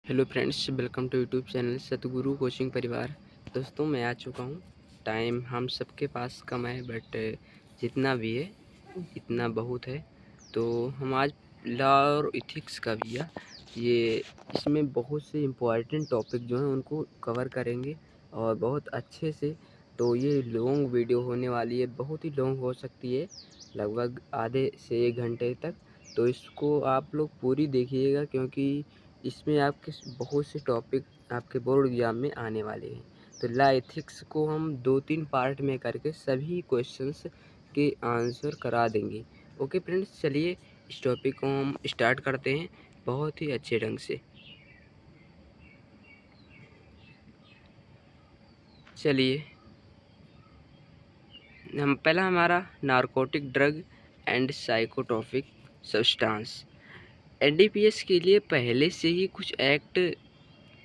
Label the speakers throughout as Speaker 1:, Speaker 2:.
Speaker 1: Hello friends, welcome to YouTube channel Satguru coaching परिवार। दोस्तों, मैं आ चुका हूँ। टाइम हम सबके पास कम है, बट जितना भी है इतना बहुत है। तो हम आज लॉ और इथिक्स का भी ये इसमें बहुत से इम्पोर्टेंट टॉपिक जो हैं उनको कवर करेंगे और बहुत अच्छे से। तो ये लॉन्ग वीडियो होने वाली है, बहुत ही लॉन्ग हो सकती है, लगभग आधे से 1 घंटे तक। तो इसको आप लोग पूरी देखिएगा, क्योंकि इसमें आपके बहुत से टॉपिक आपके बोर्ड एग्जाम में आने वाले हैं। तो लॉ एथिक्स को हम 2-3 पार्ट में करके सभी क्वेश्चंस के आंसर करा देंगे। ओके फ्रेंड्स, चलिए इस टॉपिक को हम स्टार्ट करते हैं बहुत ही अच्छे ढंग से। चलिए, पहला हमारा narcotic drug and psychotropic substance. NDPS के लिए पहले से ही कुछ एक्ट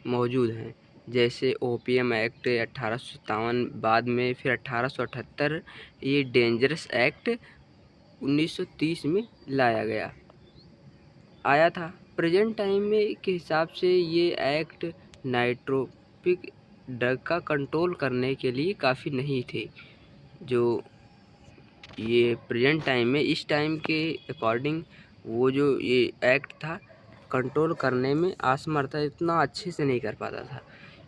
Speaker 1: मौजूद हैं, जैसे ओपीएम एक्ट 1857, बाद में फिर 1878 ये डेंजरस एक्ट 1930 में लाया आया था। प्रेजेंट टाइम में के हिसाब से ये एक्ट नाइट्रोपिक ड्रग का कंट्रोल करने के लिए काफ़ी नहीं थे। जो ये प्रेजेंट टाइम में इस टाइम के अकॉर्डिंग वो जो ये एक्ट था कंट्रोल करने में असमर्थ था, इतना अच्छे से नहीं कर पाता था।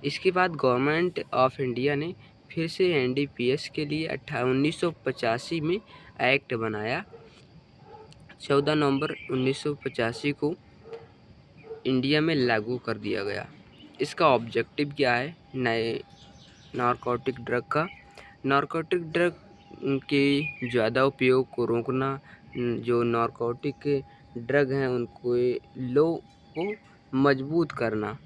Speaker 1: इसके बाद गवर्नमेंट ऑफ इंडिया ने फिर से एनडीपीएस के लिए 1985 में एक्ट बनाया। 14 नवंबर 1985 को इंडिया में लागू कर दिया गया। इसका ऑब्जेक्टिव क्या है? नए नारकोटिक ड्रग का नारकोटिक ड्रग के ज़्यादा उपयोग को रोकना, जो नारकोटिक ड्रग हैं उनको लो को मजबूत करना,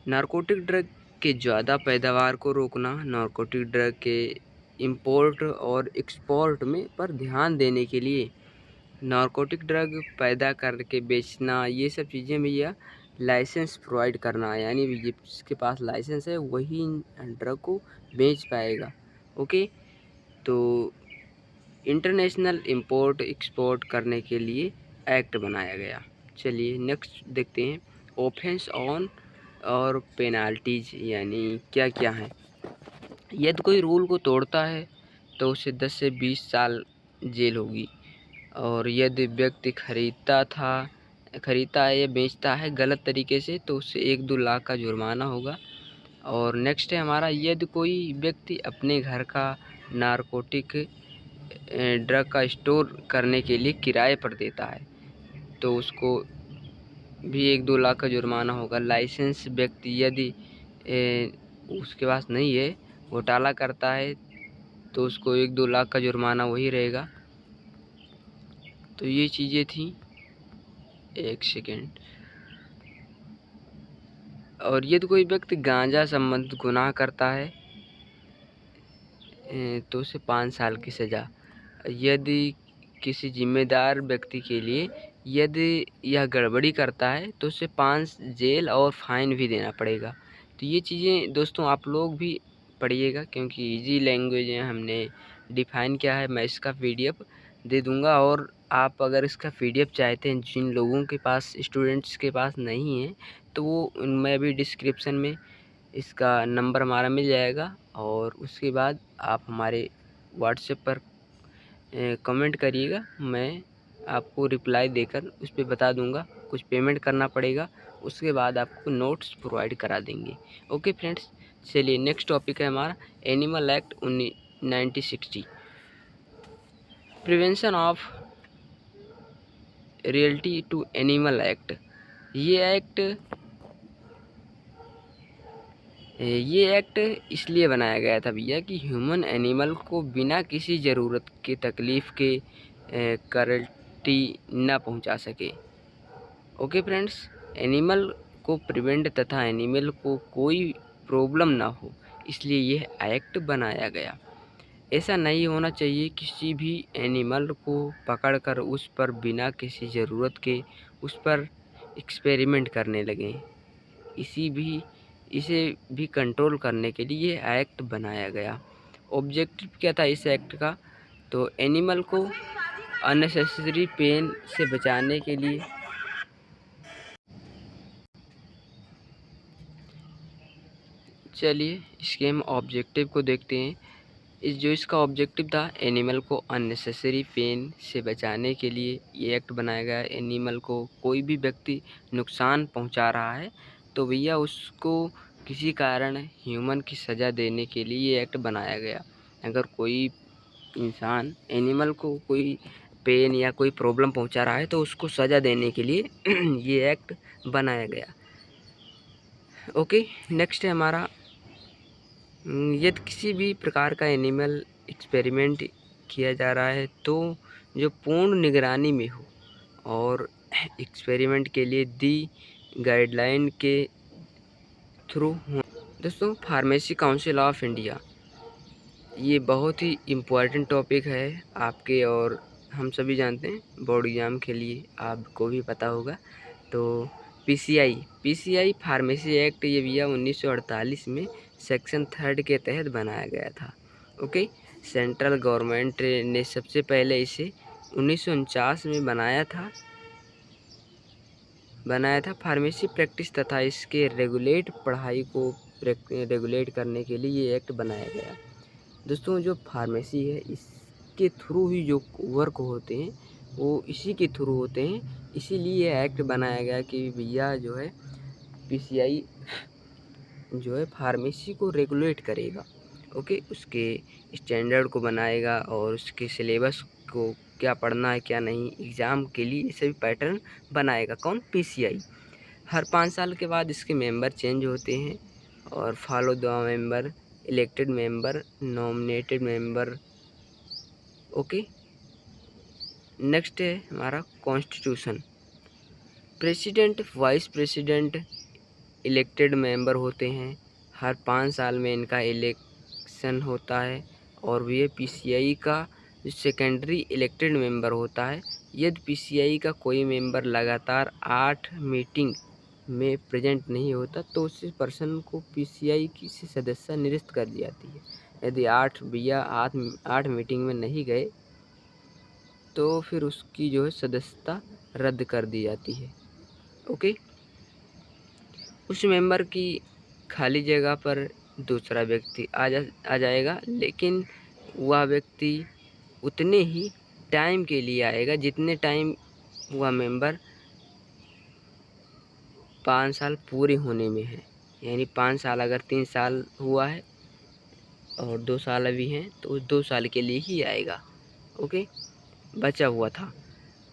Speaker 1: नारकोटिक ड्रग के ज़्यादा पैदावार को रोकना, नारकोटिक ड्रग के इंपोर्ट और एक्सपोर्ट में पर ध्यान देने के लिए, नारकोटिक ड्रग पैदा करके बेचना, ये सब चीज़ें भैया लाइसेंस प्रोवाइड करना, यानी जिसके पास लाइसेंस है वही ड्रग को बेच पाएगा। ओके, तो इंटरनेशनल इंपोर्ट एक्सपोर्ट करने के लिए एक्ट बनाया गया। चलिए नेक्स्ट देखते हैं, ऑफेंस ऑन और पेनाल्टीज यानी क्या क्या है। यदि कोई रूल को तोड़ता है तो उसे 10 से 20 साल जेल होगी, और यदि व्यक्ति खरीदता है या बेचता है गलत तरीके से तो उससे 1-2 लाख का जुर्माना होगा। और नेक्स्ट है हमारा, यदि कोई व्यक्ति अपने घर का नारकोटिक ड्रग का स्टोर करने के लिए किराए पर देता है तो उसको भी 1-2 लाख का जुर्माना होगा। लाइसेंस व्यक्ति यदि उसके पास नहीं है, घोटाला करता है, तो उसको 1-2 लाख का जुर्माना वही रहेगा। तो ये चीज़ें थी। एक सेकेंड। और यदि कोई व्यक्ति गांजा संबंधित गुनाह करता है तो उसे 5 साल की सज़ा। यदि किसी जिम्मेदार व्यक्ति के लिए यदि यह गड़बड़ी करता है तो उसे 5 जेल और फाइन भी देना पड़ेगा। तो ये चीज़ें दोस्तों आप लोग भी पढ़िएगा, क्योंकि इजी लैंग्वेज है, हमने डिफ़ाइन किया है। मैं इसका पीडीएफ दे दूँगा, और आप अगर इसका पीडीएफ चाहते हैं, जिन लोगों के पास स्टूडेंट्स के पास नहीं है, तो वो मैं भी डिस्क्रिप्शन में इसका नंबर हमारा मिल जाएगा, और उसके बाद आप हमारे व्हाट्सएप पर कमेंट करिएगा, मैं आपको रिप्लाई देकर उस पर बता दूंगा। कुछ पेमेंट करना पड़ेगा, उसके बाद आपको नोट्स प्रोवाइड करा देंगे। ओके फ्रेंड्स, चलिए नेक्स्ट टॉपिक है हमारा animal act 1960, prevention of cruelty to animal act. ये एक्ट इसलिए बनाया गया था भैया कि ह्यूमन एनिमल को बिना किसी ज़रूरत के तकलीफ़ के करल्टी ना पहुंचा सके। ओके फ्रेंड्स, एनिमल को प्रिवेंट तथा एनिमल को कोई प्रॉब्लम ना हो, इसलिए यह एक्ट बनाया गया। ऐसा नहीं होना चाहिए किसी भी एनिमल को पकड़कर उस पर बिना किसी ज़रूरत के उस पर एक्सपेरिमेंट करने लगें। इसे भी कंट्रोल करने के लिए ये एक्ट बनाया गया। ऑब्जेक्टिव क्या था इस एक्ट का? तो एनिमल को अननेसेसरी पेन से बचाने के लिए चलिए इसके हम ऑब्जेक्टिव को देखते हैं। इसका ऑब्जेक्टिव था, एनिमल को अननेसेसरी पेन से बचाने के लिए ये एक्ट बनाया गया। एनिमल को कोई भी व्यक्ति नुकसान पहुंचा रहा है तो भैया उसको किसी कारण ह्यूमन की सज़ा देने के लिए ये एक्ट बनाया गया। अगर कोई इंसान एनिमल को कोई पेन या कोई प्रॉब्लम पहुंचा रहा है तो उसको सज़ा देने के लिए ये एक्ट बनाया गया। ओके, नेक्स्ट है हमारा, यदि किसी भी प्रकार का एनिमल एक्सपेरिमेंट किया जा रहा है तो जो पूर्ण निगरानी में हो और एक्सपेरिमेंट के लिए दी गाइडलाइन के थ्रू हो। दोस्तों, फार्मेसी काउंसिल ऑफ इंडिया, ये बहुत ही इम्पोर्टेंट टॉपिक है आपके, और हम सभी जानते हैं बोर्ड एग्ज़ाम के लिए आपको भी पता होगा। तो पीसीआई फार्मेसी एक्ट ये भैया 1948 में सेक्शन 3 के तहत बनाया गया था। ओके, सेंट्रल गवर्नमेंट ने सबसे पहले इसे 1949 में बनाया था फार्मेसी प्रैक्टिस तथा इसके पढ़ाई को रेगुलेट करने के लिए ये एक्ट बनाया गया। दोस्तों, जो फार्मेसी है इसके थ्रू ही जो वर्क होते हैं वो इसी के थ्रू होते हैं, इसीलिए एक्ट बनाया गया कि भैया जो है पीसीआई जो है फार्मेसी को रेगुलेट करेगा। ओके, उसके स्टैंडर्ड को बनाएगा और उसके सिलेबस को क्या पढ़ना है क्या नहीं, एग्ज़ाम के लिए ये सभी पैटर्न बनाएगा। कौन? पीसीआई। हर 5 साल के बाद इसके मेंबर चेंज होते हैं और follow the member, elected member, nominated member. Okay, next है हमारा constitution. President, vice president elected member होते हैं। हर 5 साल में इनका इलेक्शन होता है और ये पीसीआई का जो सेकेंडरी इलेक्टेड मेंबर होता है। यदि पीसीआई का कोई मेंबर लगातार 8 मीटिंग में प्रेजेंट नहीं होता तो उस पर्सन को पीसीआई की से सदस्यता निरस्त कर दी जाती है। यदि 8 मीटिंग में नहीं गए तो फिर उसकी जो है सदस्यता रद्द कर दी जाती है। ओके, उस मेंबर की खाली जगह पर दूसरा व्यक्ति आ जाएगा, लेकिन वह व्यक्ति उतने ही टाइम के लिए आएगा जितने टाइम वह मेंबर 5 साल पूरे होने में है। यानी 5 साल अगर 3 साल हुआ है और 2 साल अभी हैं तो उस 2 साल के लिए ही आएगा। ओके, बचा हुआ था।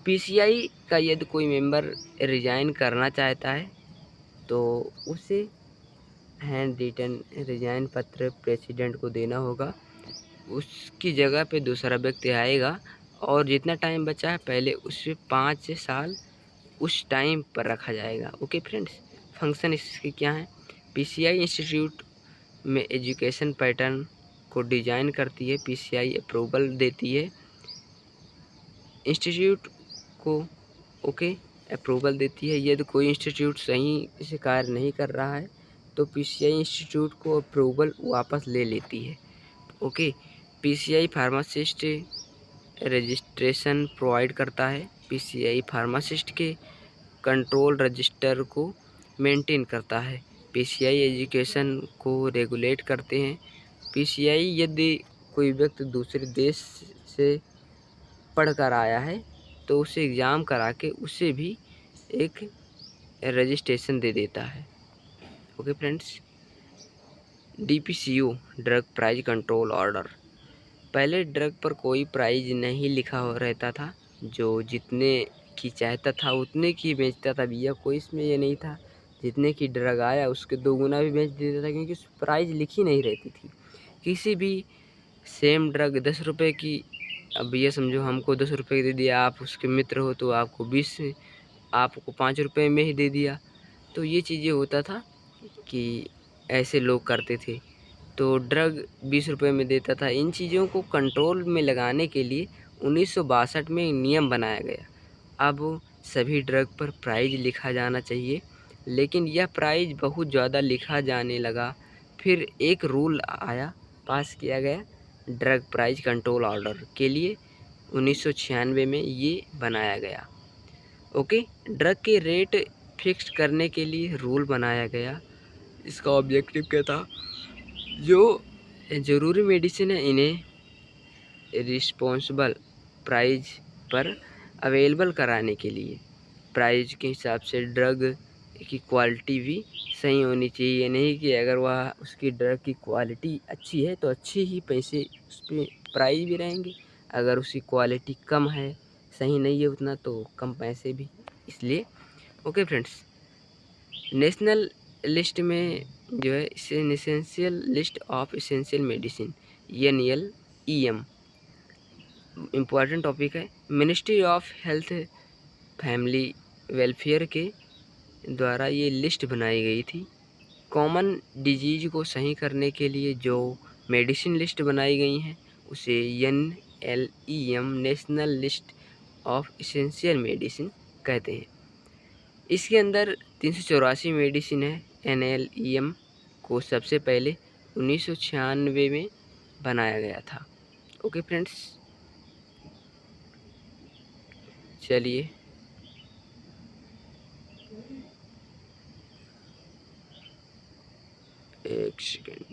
Speaker 1: पीसीआई का यदि कोई मेंबर रिजाइन करना चाहता है तो उसे हैंड रिटन रिजाइन पत्र प्रेसिडेंट को देना होगा। उसकी जगह पे दूसरा व्यक्ति आएगा और जितना टाइम बचा है पहले उससे 5 साल उस टाइम पर रखा जाएगा। ओके फ्रेंड्स, फंक्शन इसके क्या है? पीसीआई इंस्टीट्यूट में एजुकेशन पैटर्न को डिजाइन करती है। पीसीआई अप्रूवल देती है इंस्टीट्यूट को। ओके, अप्रूवल देती है। यदि कोई इंस्टीट्यूट सही से कार्य नहीं कर रहा है तो पीसीआई इंस्टीट्यूट को अप्रूवल वापस ले लेती है। Okay, PCI pharmacist registration provide करता है। पीसीआई फार्मासिस्ट के कंट्रोल रजिस्टर को मेंटेन करता है। पीसीआई एजुकेशन को रेगुलेट करते हैं। पीसीआई यदि कोई व्यक्ति दूसरे देश से पढ़ कर आया है तो उसे एग्ज़ाम करा के उसे भी एक रजिस्ट्रेशन दे देता है। Okay friends, DPCO drug price control order. पहले ड्रग पर कोई प्राइस नहीं लिखा हो रहता था, जो जितने की चाहता था उतने की बेचता था भैया। कोई इसमें ये नहीं था जितने की ड्रग आया उसके 2 गुना भी बेच देता था, क्योंकि प्राइस लिखी नहीं रहती थी। किसी भी सेम ड्रग 10 रुपये की, अब भैया समझो हमको 10 रुपये दे दिया, आप उसके मित्र हो तो आपको 20, आपको 5 रुपये में ही दे दिया। तो ये चीज़ें होता था कि ऐसे लोग करते थे, तो ड्रग 20 रुपये में देता था। इन चीज़ों को कंट्रोल में लगाने के लिए 1962 में नियम बनाया गया। अब सभी ड्रग पर प्राइस लिखा जाना चाहिए, लेकिन यह प्राइस बहुत ज़्यादा लिखा जाने लगा। फिर एक रूल आया, पास किया गया ड्रग प्राइस कंट्रोल ऑर्डर के लिए 1996 में ये बनाया गया। ओके, ड्रग के रेट फिक्स करने के लिए रूल बनाया गया। इसका ऑब्जेक्टिव क्या था? जो ज़रूरी मेडिसिन है इन्हें रिस्पॉन्सिबल प्राइस पर अवेलेबल कराने के लिए प्राइस के हिसाब से ड्रग की क्वालिटी भी सही होनी चाहिए। ये नहीं कि अगर वह उसकी ड्रग की क्वालिटी अच्छी है तो अच्छे ही पैसे उस पर प्राइस भी रहेंगे, अगर उसकी क्वालिटी कम है, सही नहीं है उतना, तो कम पैसे भी। इसलिए ओके फ्रेंड्स, नेशनल लिस्ट में जो है essential list of essential medicine NLEM important topic है। Ministry of health family welfare के द्वारा ये लिस्ट बनाई गई थी। कॉमन डिजीज को सही करने के लिए जो मेडिसिन लिस्ट बनाई गई हैं उसे NLEM national list of essential medicine कहते हैं। इसके अंदर 384 मेडिसिन है। NLEM को सबसे पहले 1996 में बनाया गया था। ओके फ्रेंड्स, चलिए एक second.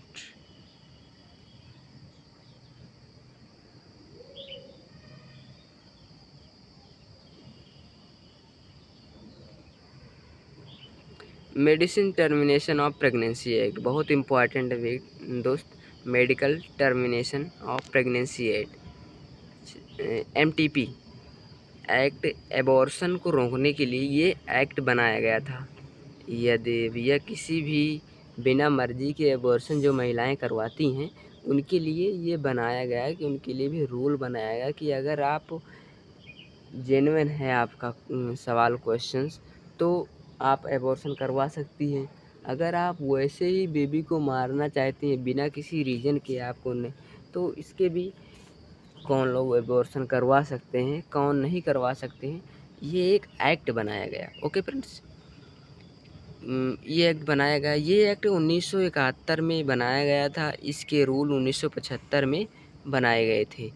Speaker 1: Medicine termination of pregnancy act बहुत इम्पॉर्टेंट है दोस्त। Medical termination of pregnancy act MTP act abortion को रोकने के लिए ये एक्ट बनाया गया था। यदि यह किसी भी बिना मर्जी के एबॉर्शन जो महिलाएं करवाती हैं उनके लिए ये बनाया गया है कि उनके लिए भी रूल बनाया गया कि अगर आप जेन्युइन है आपका सवाल क्वेश्चंस तो आप एबॉर्शन करवा सकती हैं। अगर आप वैसे ही बेबी को मारना चाहती हैं बिना किसी रीज़न के आपको नहीं, तो इसके भी कौन लोग एबॉर्शन करवा सकते हैं, कौन नहीं करवा सकते हैं, ये एक एक्ट बनाया गया। ओके फ्रेंड्स, ये एक्ट बनाया गया। ये एक्ट 1971 में बनाया गया था। इसके रूल 1975 में बनाए गए थे।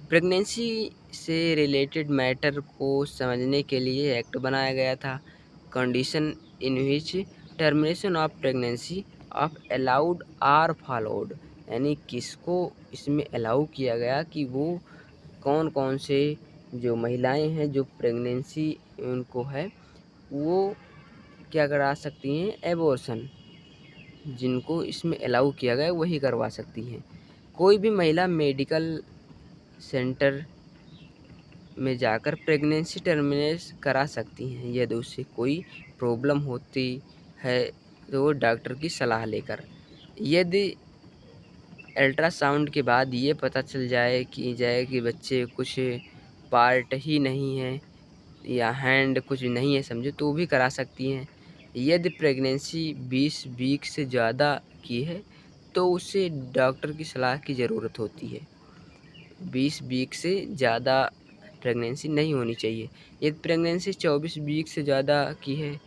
Speaker 1: प्रेगनेंसी से रिलेटेड मैटर को समझने के लिए एक्ट बनाया गया था। Condition in which termination of pregnancy of allowed are followed, यानी किसको इसमें अलाउ किया गया कि वो कौन कौन से जो महिलाएं हैं जो प्रेगनेंसी उनको है वो क्या करा सकती हैं, एबॉर्शन। जिनको इसमें अलाउ किया गया वही करवा सकती हैं। कोई भी महिला मेडिकल सेंटर में जाकर प्रेगनेंसी टर्मिनेट करा सकती हैं यदि उससे कोई प्रॉब्लम होती है तो वो डॉक्टर की सलाह लेकर। यदि अल्ट्रासाउंड के बाद ये पता चल जाए कि बच्चे कुछ पार्ट ही नहीं है या हैंड कुछ नहीं है समझो, तो भी करा सकती हैं। यदि प्रेगनेंसी 20 वीक से ज़्यादा की है तो उससे डॉक्टर की सलाह की ज़रूरत होती है। 20 वीक से ज़्यादा प्रेगनेंसी नहीं होनी चाहिए। यदि प्रेगनेंसी 24 वीक से ज़्यादा की है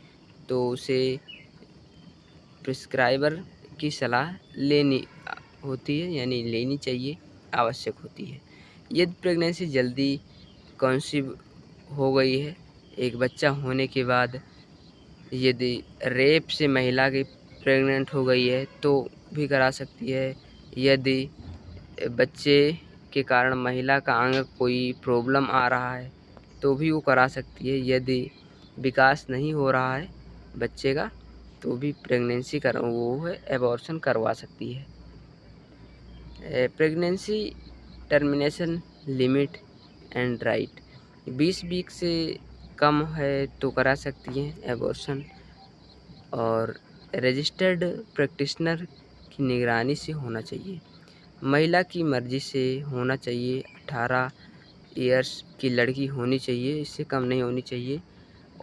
Speaker 1: तो उसे प्रिस्क्राइबर की सलाह लेनी होती है, यानी लेनी चाहिए, आवश्यक होती है। यदि प्रेगनेंसी जल्दी कंसीव हो गई है, एक बच्चा होने के बाद यदि रेप से महिला की प्रेग्नेंट हो गई है तो भी करा सकती है। यदि बच्चे के कारण महिला का अंग कोई प्रॉब्लम आ रहा है तो भी वो करा सकती है। यदि विकास नहीं हो रहा है बच्चे का तो भी प्रेगनेंसी कर वो है एबॉर्शन करवा सकती है। Pregnancy termination limit and right 20 week से कम है तो करा सकती हैं एबॉर्शन, और रजिस्टर्ड प्रैक्टिशनर की निगरानी से होना चाहिए। महिला की मर्ज़ी से होना चाहिए। 18 ईयर्स की लड़की होनी चाहिए, इससे कम नहीं होनी चाहिए।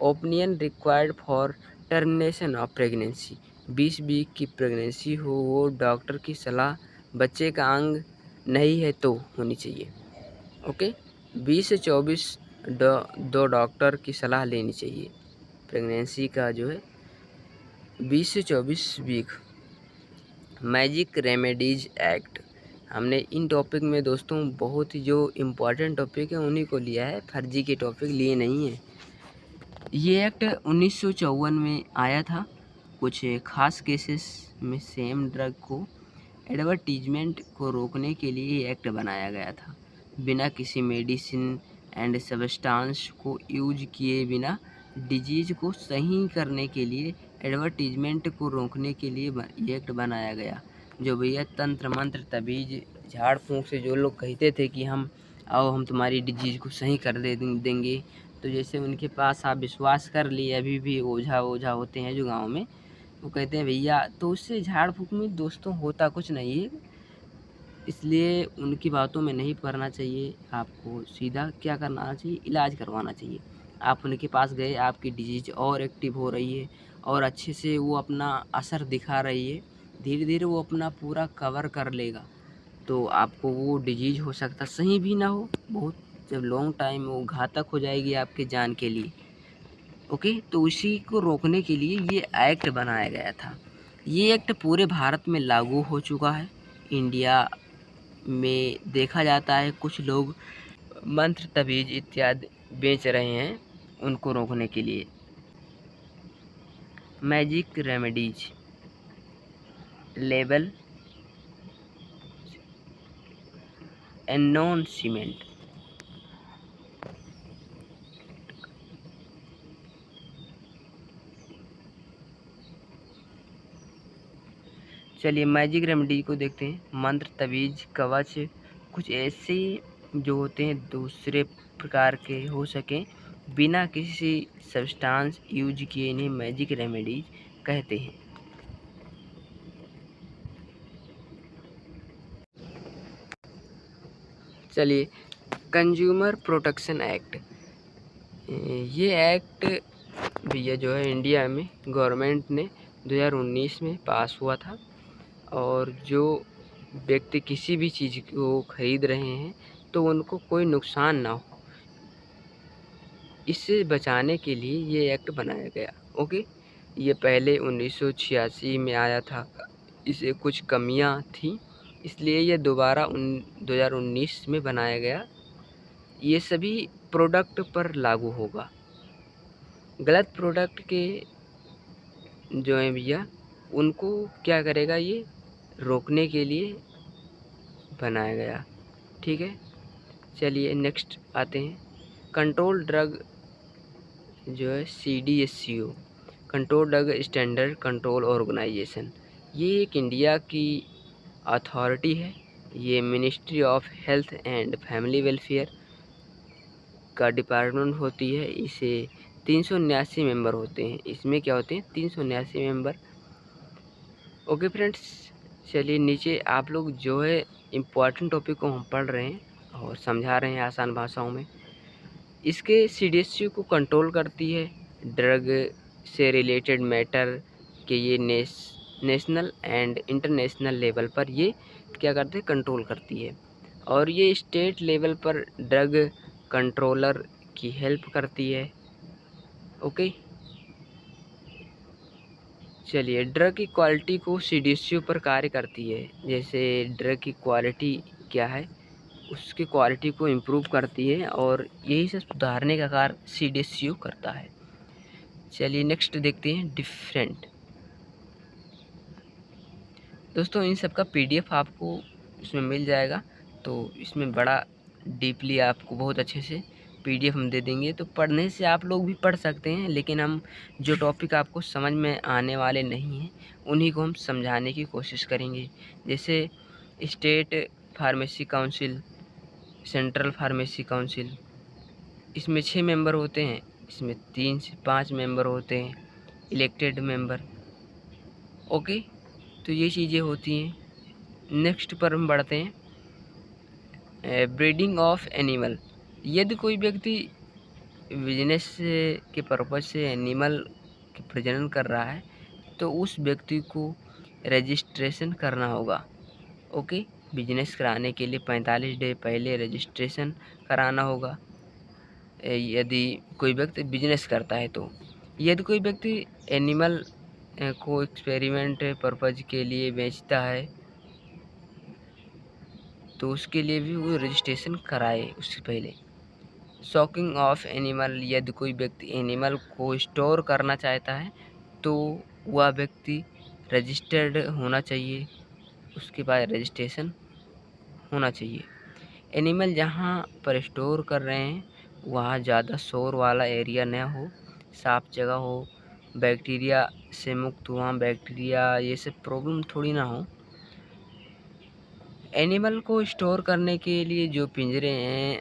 Speaker 1: Opinion required for termination of pregnancy 20 week की प्रेगनेंसी हो, वो डॉक्टर की सलाह बच्चे का अंग नहीं है तो होनी चाहिए। ओके, 20 से 24 दो डॉक्टर की सलाह लेनी चाहिए। प्रेगनेंसी का जो है 20 से 24 वीक। मैजिक रेमेडीज़ एक्ट, हमने इन टॉपिक में दोस्तों बहुत ही जो इम्पोर्टेंट टॉपिक है उन्हीं को लिया है, फर्जी के टॉपिक लिए नहीं है। ये एक्ट 1954 में आया था। कुछ खास केसेस में सेम ड्रग को एडवर्टीजमेंट को रोकने के लिए ये एक्ट बनाया गया था। बिना किसी मेडिसिन एंड सब्सटेंस को यूज किए बिना डिजीज को सही करने के लिए एडवर्टीजमेंट को रोकने के लिए ये एक्ट बनाया गया। जो भैया तंत्र मंत्र तबीज झाड़ फूँक से जो लोग कहते थे कि हम आओ हम तुम्हारी डिजीज को सही कर देंगे, तो जैसे उनके पास आप विश्वास कर लिए, अभी भी ओझा होते हैं जो गांव में, वो कहते हैं भैया, तो उससे झाड़ फूँक में दोस्तों होता कुछ नहीं है। इसलिए उनकी बातों में नहीं पड़ना चाहिए। आपको सीधा क्या करना चाहिए, इलाज करवाना चाहिए। आप उनके पास गए, आपकी डिजीज और एक्टिव हो रही है और अच्छे से वो अपना असर दिखा रही है, धीरे धीरे वो अपना पूरा कवर कर लेगा, तो आपको वो डिजीज हो सकता सही भी ना हो, बहुत जब लॉन्ग टाइम वो घातक हो जाएगी आपके जान के लिए। ओके, तो उसी को रोकने के लिए ये एक्ट बनाया गया था। ये एक्ट पूरे भारत में लागू हो चुका है। इंडिया में देखा जाता है कुछ लोग मंत्र तबीज इत्यादि बेच रहे हैं उनको रोकने के लिए। Magic remedies label announcement. चलिए मैजिक रेमेडी को देखते हैं। मंत्र तबीज कवच कुछ ऐसे जो होते हैं दूसरे प्रकार के हो सकें बिना किसी सब्सटेंस यूज किए, इन्हें मैजिक रेमेडीज कहते हैं। चलिए कंज्यूमर प्रोटेक्शन एक्ट, ये एक्ट भैया जो है इंडिया में गवर्नमेंट ने 2019 में पास हुआ था, और जो व्यक्ति किसी भी चीज़ को खरीद रहे हैं तो उनको कोई नुकसान ना हो, इससे बचाने के लिए ये एक्ट बनाया गया। ओके, ये पहले 1986 में आया था, इसे कुछ कमियां थी, इसलिए ये दोबारा 2019 में बनाया गया। ये सभी प्रोडक्ट पर लागू होगा। गलत प्रोडक्ट के जो हैं भैया उनको क्या करेगा, ये रोकने के लिए बनाया गया। ठीक है, चलिए नेक्स्ट आते हैं। कंट्रोल ड्रग जो है CDSCO, control drug standard control organisation, ये एक इंडिया की अथॉरिटी है। ये ministry of health and family welfare का डिपार्टमेंट होती है। इसे 379 मेंबर होते हैं। इसमें क्या होते हैं, 379 मेंबर। ओके फ्रेंड्स, चलिए नीचे आप लोग जो है इम्पॉर्टेंट टॉपिक को हम पढ़ रहे हैं और समझा रहे हैं आसान भाषाओं में। इसके CDSCO को कंट्रोल करती है ड्रग से रिलेटेड मैटर के, ये नेशनल एंड इंटरनेशनल लेवल पर ये क्या करते हैं, कंट्रोल करती है। और ये स्टेट लेवल पर ड्रग कंट्रोलर की हेल्प करती है। ओके, चलिए ड्रग की क्वालिटी को CDSCO पर कार्य करती है। जैसे ड्रग की क्वालिटी क्या है, उसकी क्वालिटी को इम्प्रूव करती है और यही सब सुधारने का कार्य CDSCO करता है। चलिए नेक्स्ट देखते हैं डिफरेंट। दोस्तों इन सब का PDF आपको इसमें मिल जाएगा, तो इसमें बड़ा डीपली आपको बहुत अच्छे से PDF हम दे देंगे, तो पढ़ने से आप लोग भी पढ़ सकते हैं, लेकिन हम जो टॉपिक आपको समझ में आने वाले नहीं हैं उन्हीं को हम समझाने की कोशिश करेंगे। जैसे state pharmacy council, central pharmacy council, इसमें 6 मेंबर होते हैं, इसमें 3 से 5 मेंबर होते हैं इलेक्टेड मेंबर। ओके, तो ये चीज़ें होती हैं। नेक्स्ट पर हम बढ़ते हैं, ब्रीडिंग ऑफ एनिमल। यदि कोई व्यक्ति बिजनेस के पर्पज से एनिमल के प्रजनन कर रहा है तो उस व्यक्ति को रजिस्ट्रेशन करना होगा। ओके, बिजनेस कराने के लिए 45 डे पहले रजिस्ट्रेशन कराना होगा। यदि कोई व्यक्ति बिजनेस करता है तो यदि कोई व्यक्ति एनिमल को एक्सपेरिमेंट पर्पज के लिए बेचता है तो उसके लिए भी वो रजिस्ट्रेशन कराए उससे पहले। स्टॉकिंग ऑफ एनिमल, यदि कोई व्यक्ति एनिमल को स्टोर करना चाहता है तो वह व्यक्ति रजिस्टर्ड होना चाहिए। उसके बाद रजिस्ट्रेशन होना चाहिए। एनिमल जहाँ पर स्टोर कर रहे हैं वहाँ ज़्यादा शोर वाला एरिया न हो, साफ़ जगह हो, बैक्टीरिया से मुक्त, वहाँ बैक्टीरिया ये सब प्रॉब्लम थोड़ी ना हो। एनिमल को स्टोर करने के लिए जो पिंजरे हैं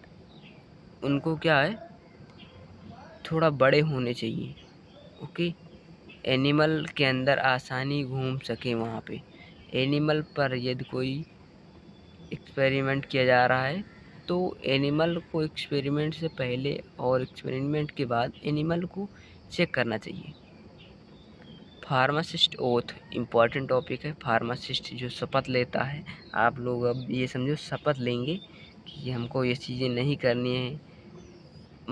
Speaker 1: उनको क्या है, थोड़ा बड़े होने चाहिए। ओके, एनिमल के अंदर आसानी घूम सके वहाँ पे। एनिमल पर यदि कोई एक्सपेरिमेंट किया जा रहा है तो एनिमल को एक्सपेरिमेंट से पहले और एक्सपेरिमेंट के बाद एनिमल को चेक करना चाहिए। फार्मासिस्ट ओथ इम्पॉर्टेंट टॉपिक है। फार्मासिस्ट जो शपथ लेता है, आप लोग अब ये समझो शपथ लेंगे कि हमको ये चीज़ें नहीं करनी है।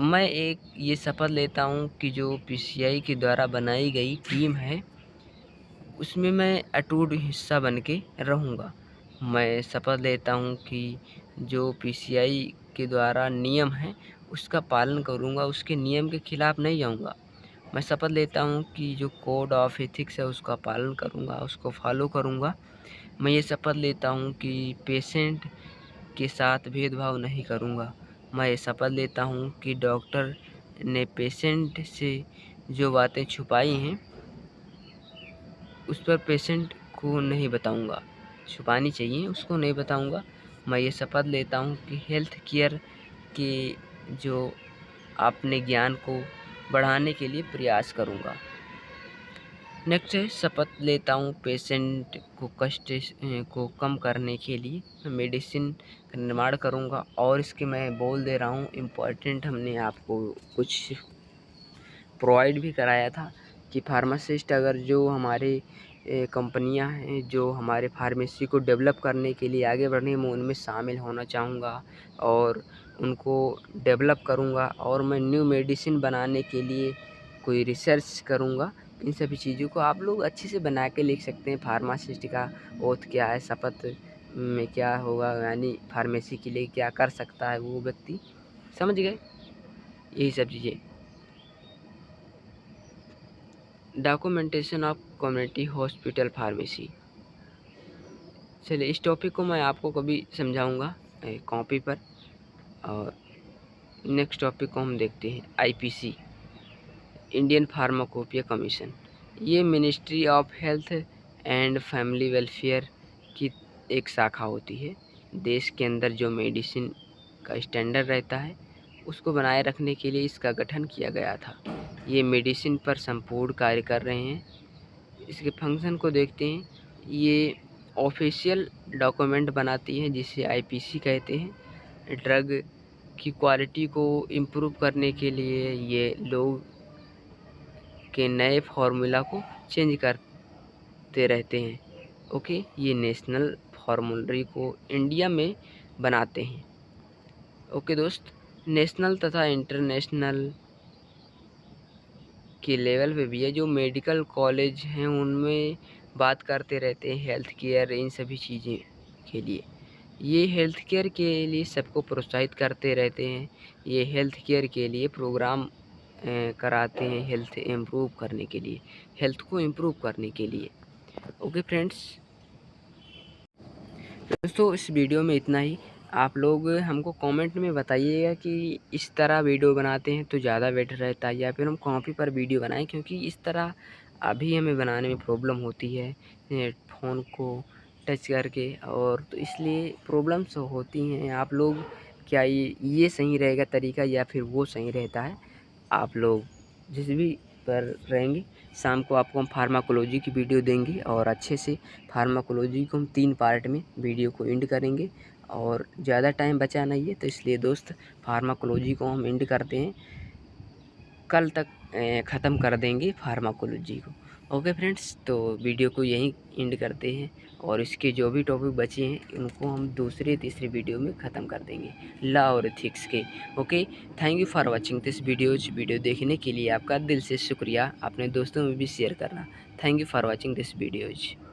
Speaker 1: मैं एक ये शपथ लेता हूँ कि जो पीसीआई के द्वारा बनाई गई टीम है उसमें मैं अटूट हिस्सा बन के रहूँगा। मैं शपथ लेता हूँ कि जो पीसीआई के द्वारा नियम है उसका पालन करूँगा, उसके नियम के खिलाफ़ नहीं जाऊँगा। मैं शपथ लेता हूँ कि जो कोड ऑफ एथिक्स है उसका पालन करूँगा, उसको फॉलो करूँगा। मैं ये शपथ लेता हूँ कि पेशेंट के साथ भेदभाव नहीं करूँगा। मैं ये शपथ लेता हूँ कि डॉक्टर ने पेशेंट से जो बातें छुपाई हैं उस पर पेशेंट को नहीं बताऊँगा, छुपानी चाहिए उसको नहीं बताऊँगा। मैं ये शपथ लेता हूँ कि हेल्थ केयर के जो अपने ज्ञान को बढ़ाने के लिए प्रयास करूँगा। नेक्स्ट है, शपथ लेता हूँ पेशेंट को कष्ट को कम करने के लिए मेडिसिन का निर्माण करूँगा। और इसके मैं बोल दे रहा हूँ इम्पॉर्टेंट, हमने आपको कुछ प्रोवाइड भी कराया था कि फार्मासिस्ट अगर जो हमारे कंपनियां हैं जो हमारे फार्मेसी को डेवलप करने के लिए आगे बढ़ने, मैं उनमें शामिल होना चाहूँगा और उनको डेवलप करूँगा और मैं न्यू मेडिसिन बनाने के लिए कोई रिसर्च करूँगा। इन सभी चीज़ों को आप लोग अच्छे से बना के लिख सकते हैं। फार्मासिस्ट का ओथ क्या है, शपथ में क्या होगा, यानी फार्मेसी के लिए क्या कर सकता है वो व्यक्ति, समझ गए यही सब चीज़ें। Documentation of community hospital pharmacy. चलिए इस टॉपिक को मैं आपको कभी समझाऊंगा कॉपी पर। और नेक्स्ट टॉपिक को हम देखते हैं आईपीसी, इंडियन फार्माकोपिया कमीशन। ये ministry of health and family welfare की एक शाखा होती है। देश के अंदर जो मेडिसिन का स्टैंडर्ड रहता है उसको बनाए रखने के लिए इसका गठन किया गया था। ये मेडिसिन पर संपूर्ण कार्य कर रहे हैं। इसके फंक्शन को देखते हैं। ये ऑफिशियल डॉक्यूमेंट बनाती है जिसे आईपीसी कहते हैं। ड्रग की क्वालिटी को इम्प्रूव करने के लिए ये लोग के नए फार्मूला को चेंज करते रहते हैं। ओके, ये नेशनल फार्मूलरी को इंडिया में बनाते हैं। ओके दोस्त, नेशनल तथा इंटरनेशनल के लेवल पे भी है। जो मेडिकल कॉलेज हैं उनमें बात करते रहते हैं हेल्थ केयर इन सभी चीज़ें के लिए। ये हेल्थ केयर के लिए सबको प्रोत्साहित करते रहते हैं। ये हेल्थ केयर के लिए प्रोग्राम कराते हैं हेल्थ इम्प्रूव करने के लिए, हेल्थ को इम्प्रूव करने के लिए। ओके फ्रेंड्स, दोस्तों इस वीडियो में इतना ही। आप लोग हमको कमेंट में बताइएगा कि इस तरह वीडियो बनाते हैं तो ज़्यादा बेटर रहता है या फिर हम कॉपी पर वीडियो बनाएं, क्योंकि इस तरह अभी हमें बनाने में प्रॉब्लम होती है फ़ोन को टच करके, और तो इसलिए प्रॉब्लम्स होती हैं। आप लोग क्या ये सही रहेगा तरीका या फिर वो सही रहता है, आप लोग जिस भी पर रहेंगे। शाम को आपको हम फार्माकोलॉजी की वीडियो देंगे और अच्छे से फार्माकोलॉजी को हम 3 पार्ट में वीडियो को एंड करेंगे। और ज़्यादा टाइम बचा नहीं है तो इसलिए दोस्त फार्माकोलॉजी को हम एंड करते हैं, कल तक ख़त्म कर देंगे फार्माकोलॉजी को। ओके फ्रेंड्स, तो वीडियो को यहीं एंड करते हैं और इसके जो भी टॉपिक बचे हैं उनको हम दूसरे तीसरे वीडियो में ख़त्म कर देंगे लॉ और एथिक्स के। Okay, thank you for watching this video देखने के लिए आपका दिल से शुक्रिया। अपने दोस्तों में भी शेयर करना। Thank you for watching this videos.